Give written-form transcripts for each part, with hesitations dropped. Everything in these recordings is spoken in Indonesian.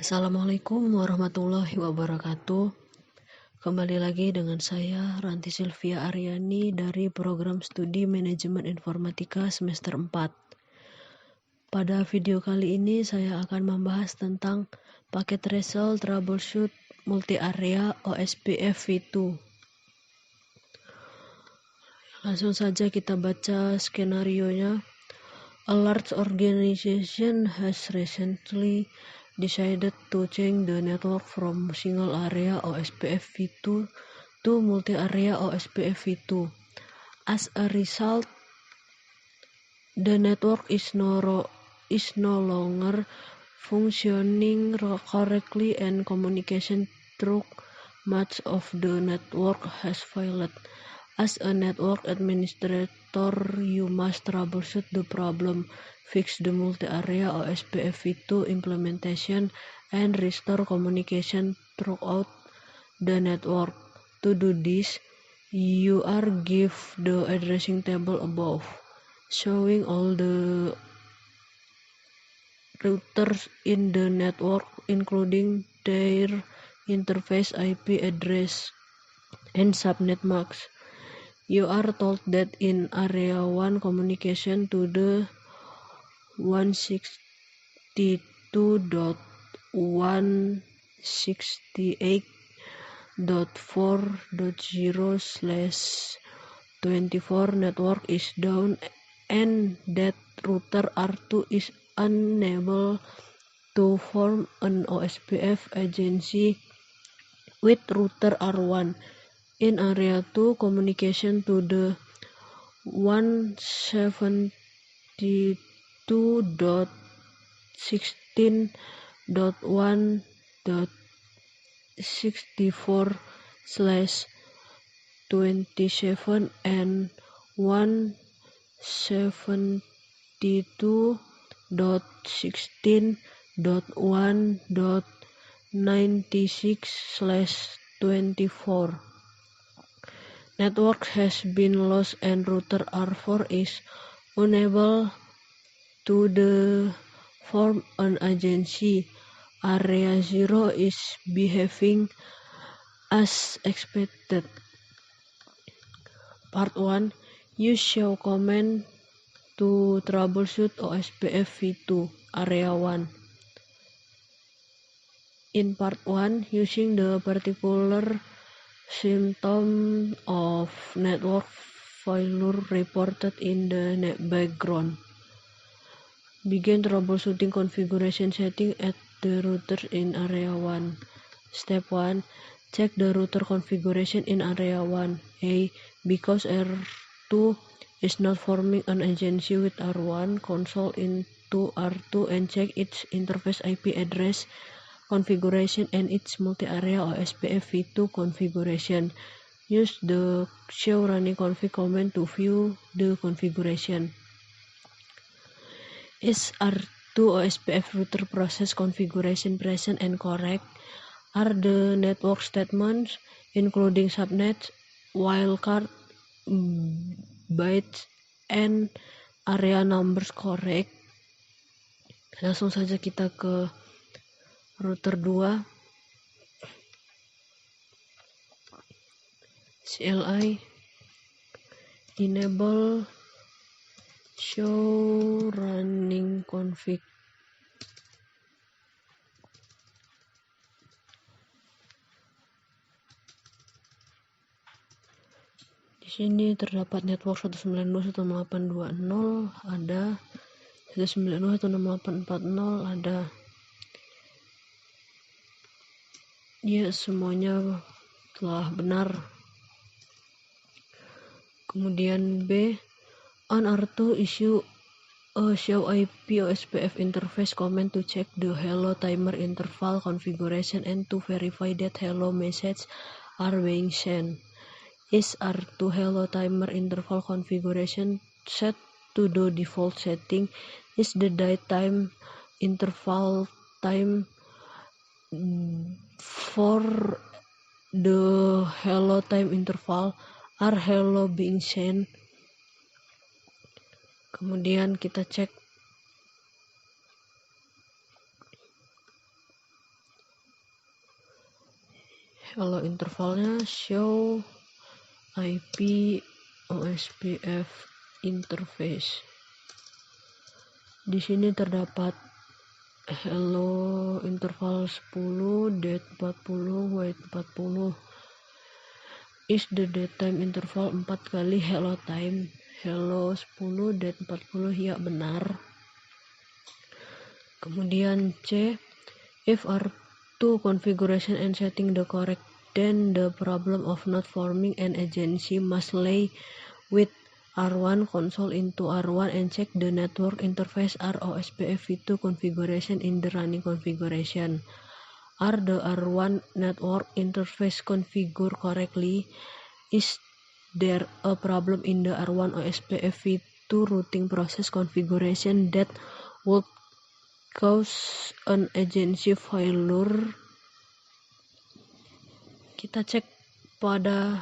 Assalamualaikum warahmatullahi wabarakatuh. Kembali lagi dengan saya Ranti Sylvia Aryani dari program studi Manajemen Informatika semester 4. Pada video kali ini saya akan membahas tentang paket Result Troubleshoot Multi-Area OSPF v2. Langsung saja kita baca skenarionya. A large organization has recently decided to change the network from single area OSPF v2 to multi-area OSPF v2. As a result, the network is no longer functioning correctly and communication through much of the network has failed. As a network administrator, you must troubleshoot the problem, fix the multi-area OSPF v2 implementation, and restore communication throughout the network. To do this, you are given the addressing table above, showing all the routers in the network, including their interface IP address and subnet mask. You are told that in Area 1, communication to the 162.168.4.0/24 network is down and that router R2 is unable to form an OSPF agency with router R1. In Area 2, communication to the 172.16.1.64/27 and 172.16.1.96/24 network has been lost and router R4 is unable to form an agency. Area 0 is behaving as expected. Part 1. Use show command to troubleshoot OSPF v2 Area 1. In part 1, using the particular symptom of network failure reported in the background, begin troubleshooting configuration setting at the router in Area 1. Step 1. Check the router configuration in Area 1. A. Because R2 is not forming an agency with R1, console into R2 and check its interface IP address configuration and its multi-area OSPF v2 configuration. Use the show running config command to view the configuration. Is R2 OSPF router process configuration present and correct? Are the network statements, including subnets, wildcard, bytes, and area numbers correct? Langsung saja kita ke router 2. CLI enable show running config. Di sini terdapat network 192.168.20 ada, 192.168.40 ada. Ya, semuanya telah benar. Kemudian B. On R2 issue a show IP OSPF interface command to check the hello timer interval configuration and to verify that hello messages are being sent. Is R2 hello timer interval configuration set to the default setting? Is the daytime interval time for the hello time interval? Are hello being sent? Kemudian kita cek hello intervalnya show IP OSPF interface. Di sini terdapat hello interval 10, date 40, wait 40 is the datetime interval 4 kali hello time. Hello 10, date 40, ya benar. Kemudian C, if R2 configuration and setting the correct, then the problem of not forming an agency must lay with R1 console into R1 and check the network interface ROSPF v2 configuration in the running configuration. Are the R1 network interface configured correctly? Is there a problem in the R1 OSPF v2 routing process configuration that would cause an agency failure? Kita cek pada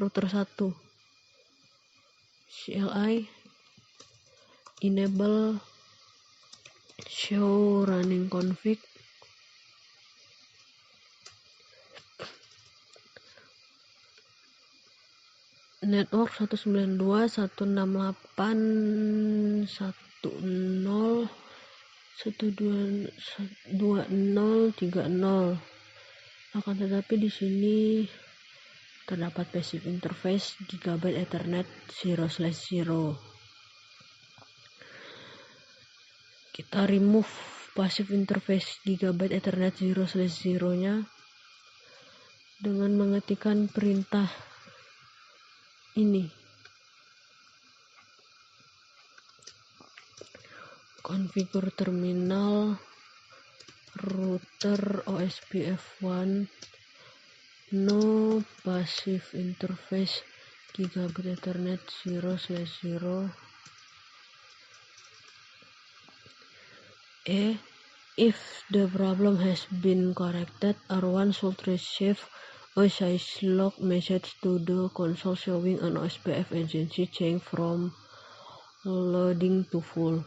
router 1. CLI enable show running config. Network 192.168.10.120.30. Akan tetapi di sini terdapat passive interface GB Ethernet 0/0. Kita remove passive interface GB Ethernet 0/0-nya dengan mengetikkan perintah ini. Configure terminal router OSPF1 no passive interface Gigabit Ethernet 0/0. If the problem has been corrected, R1 should receive a syslog message to the console showing an OSPF agency change from loading to full.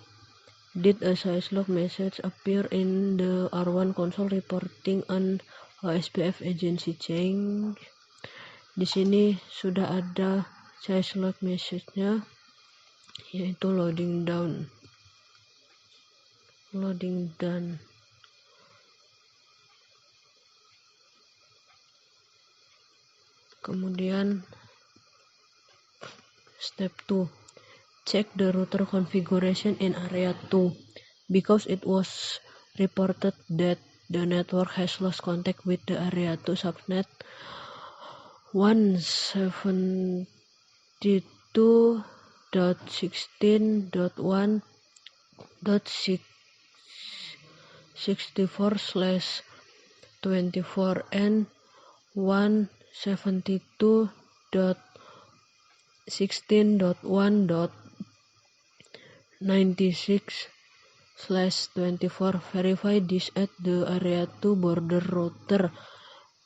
Did a syslog message appear in the R1 console reporting an OSPF agency change? Di sini sudah ada syslog message-nya, yaitu loading done. Kemudian step 2, check the router configuration in area 2 because it was reported that the network has lost contact with the area 2 subnet 172.16.1.64/24 and 172.16.1.96/24. Verify this at the area 2 border router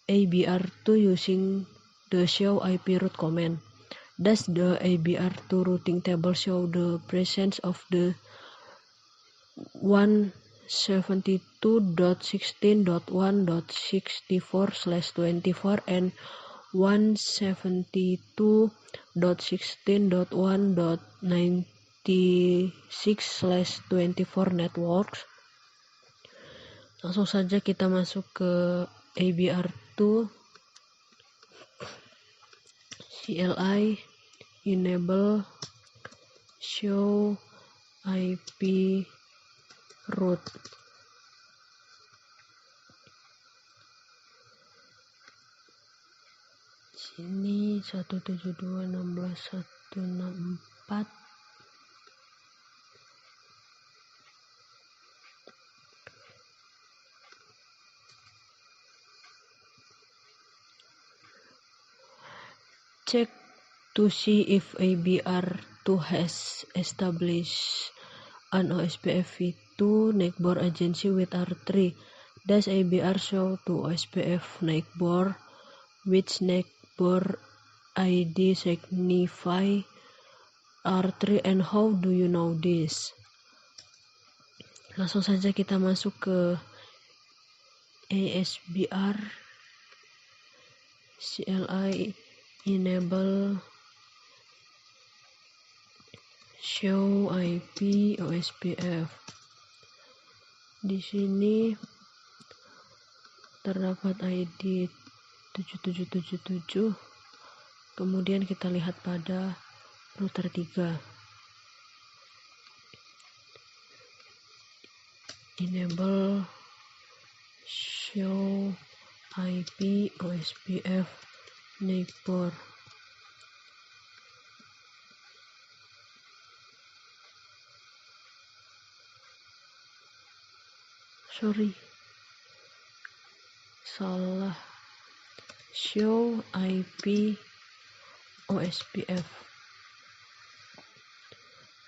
ABR2 using the show IP route command. Does the ABR2 routing table show the presence of the 172.16.1.64/24 and 172.16.1.96/24 networks? Langsung saja kita masuk ke ABR2. CLI enable show IP route. Sini 172.16.164. Check to see if ABR2 has established an OSPF v2 neighbor agency with R3. Does ABR show to OSPF neighbor? Which neighbor ID signify R3 and how do you know this? Langsung saja kita masuk ke ASBR. CLI enable show IP OSPF. Di sini terdapat ID 7777. Kemudian kita lihat pada router 3. Enable show IP OSPF neighbor. Salah. Show IP OSPF.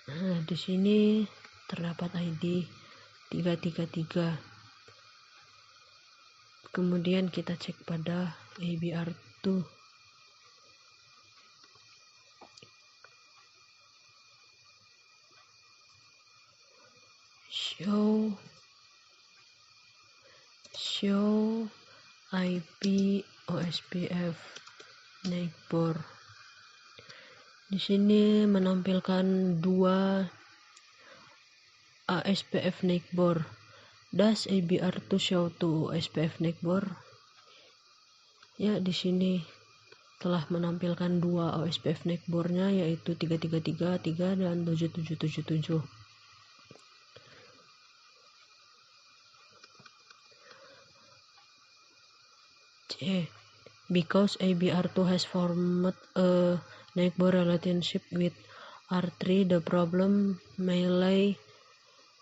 Nah, di sini terdapat ID 333. Kemudian kita cek pada ABR2. Show IP OSPF neighbor. Di sini menampilkan 2 ASPF neighbor. Does ABR2 show to OSPF neighbor? Ya, di sini telah menampilkan 2 OSPF neighbornya, yaitu 3333 dan 7777. Because ABR2 has formed a neighbor relationship with R3, the problem may lie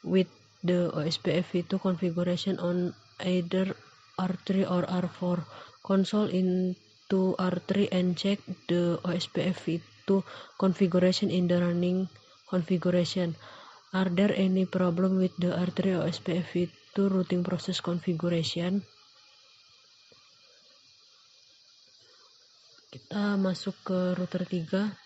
with the OSPF V2 configuration on either R3 or R4. Console into R3 and check the OSPF V2 configuration in the running configuration. Are there any problem with the R3 OSPF V2 routing process configuration? Kita masuk ke router 3.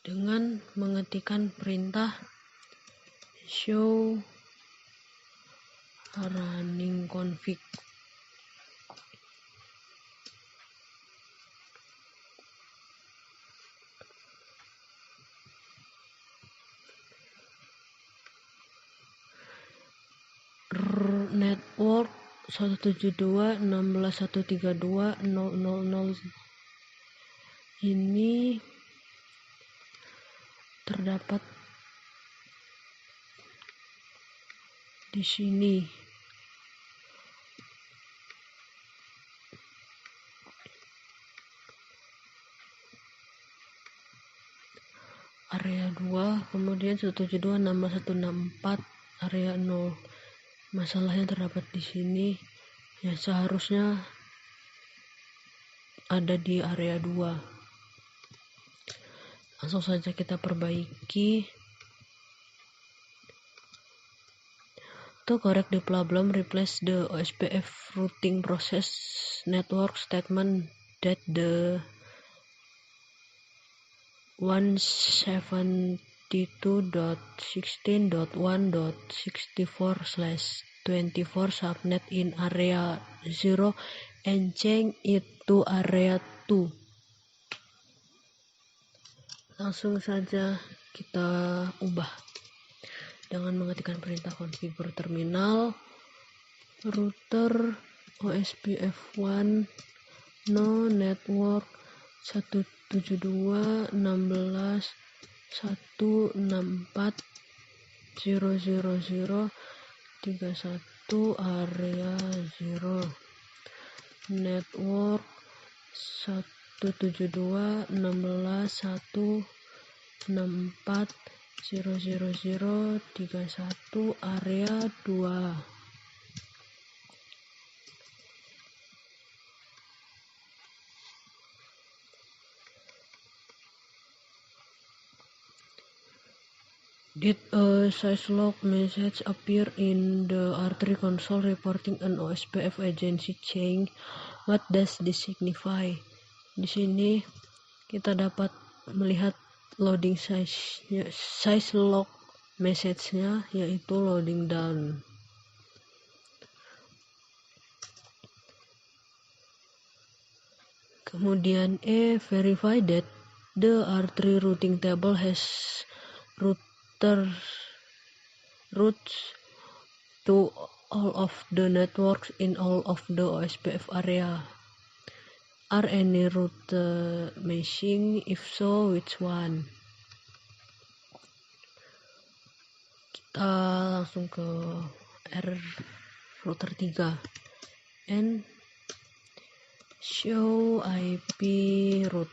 Dengan mengetikkan perintah show running config. Network 172.16.132.000 ini terdapat di sini. Area 2, kemudian 172.16.164 area 0. Masalahnya terdapat di sini, ya seharusnya ada di area 2. Langsung saja kita perbaiki. To correct the problem, replace the OSPF routing process network statement that the 172.16.1.64/24 subnet in area 0 and change it to area 2. Langsung saja kita ubah dengan mengetikkan perintah configure terminal router OSPF1 no network 172.16.164.000.31 area 0 network 172.16.164.000.31 area 2. Did a syslog message appear in the R3 console reporting an OSPF agency change? What does this signify? Di sini kita dapat melihat loading syslog message-nya, yaitu loading done. Kemudian verify that the R3 routing table has routes to all of the networks in all of the OSPF area. Are any route missing? If so, which one? Kita langsung ke router 3 and show IP route.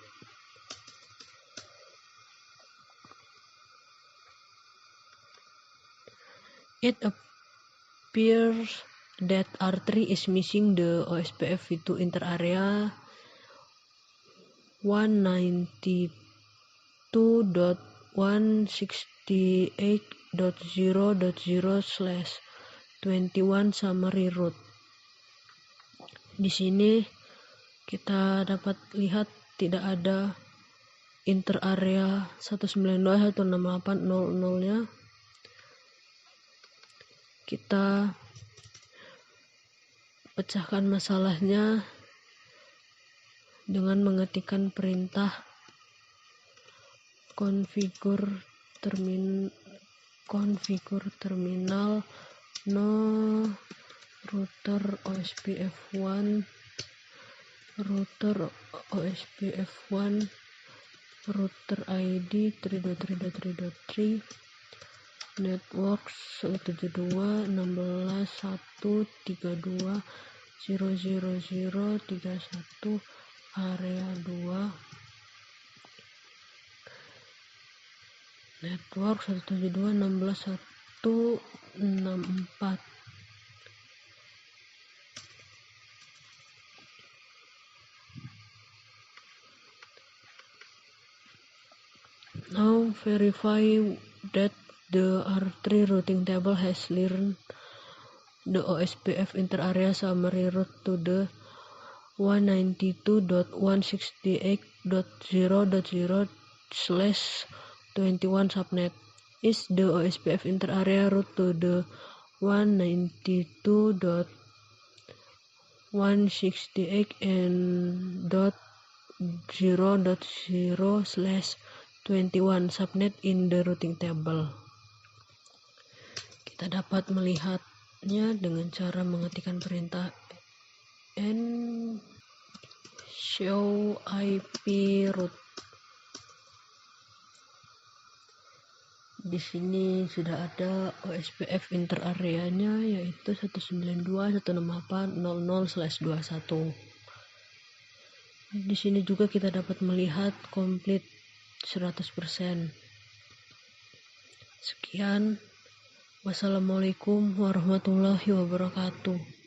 It appears that R3 is missing the OSPF v2 interarea 192.168.0.0/21 summary route. Di sini kita dapat lihat tidak ada interarea 192.168.0.0-nya. Kita pecahkan masalahnya dengan mengetikkan perintah configure terminal no router OSPF1 router ID 3.3.3 networks 172.168.132.000.31 area 2 network 172.16.164. Now verify that the R3 routing table has learned the OSPF interarea summary route to the 192.168.0.0/21 subnet. Is the OSPF interarea route to the 192.168.0.0/21 subnet in the routing table? Kita dapat melihatnya dengan cara mengetikkan perintah n show IP route. Di sini sudah ada OSPF interareanya, yaitu 192.168.00/21. Di sini juga kita dapat melihat complete 100%. Sekian. Wassalamualaikum warahmatullahi wabarakatuh.